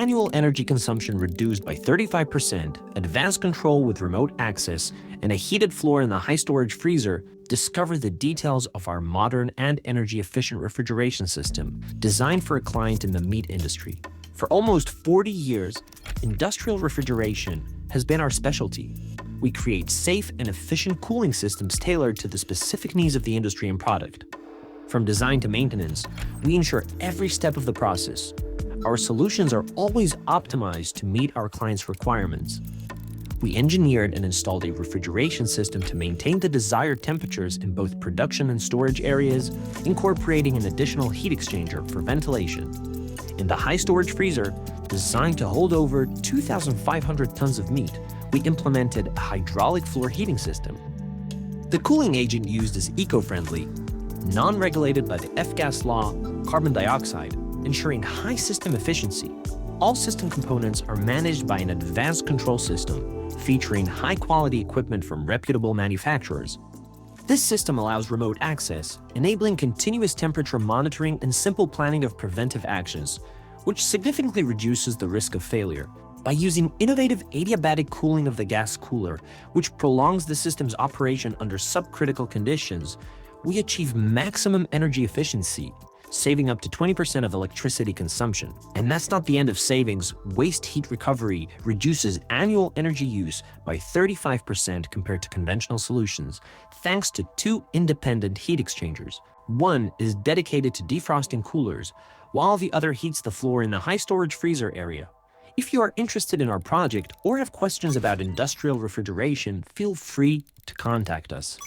annual energy consumption reduced by 35%, advanced control with remote access, and a heated floor in the high-storage freezer, discover the details of our modern and energy-efficient refrigeration system designed for a client in the meat industry. For almost 40 years, industrial refrigeration has been our specialty. We create safe and efficient cooling systems tailored to the specific needs of the industry and product. From design to maintenance, we ensure every step of the process. Our solutions are always optimized to meet our clients' requirements. We engineered and installed a refrigeration system to maintain the desired temperatures in both production and storage areas, incorporating an additional heat exchanger for ventilation. In the high-storage freezer, designed to hold over 2,500 tons of meat, we implemented a hydraulic floor heating system. The cooling agent used is eco-friendly, non-regulated by the F-gas law, carbon dioxide, ensuring high system efficiency. All system components are managed by an advanced control system, featuring high-quality equipment from reputable manufacturers. This system allows remote access, enabling continuous temperature monitoring and simple planning of preventive actions, which significantly reduces the risk of failure. By using innovative adiabatic cooling of the gas cooler, which prolongs the system's operation under subcritical conditions, we achieve maximum energy efficiency, saving up to 20% of electricity consumption. And that's not the end of savings. Waste heat recovery reduces annual energy use by 35% compared to conventional solutions, thanks to two independent heat exchangers. One is dedicated to defrosting coolers, while the other heats the floor in the high-storage freezer area. If you are interested in our project or have questions about industrial refrigeration, feel free to contact us.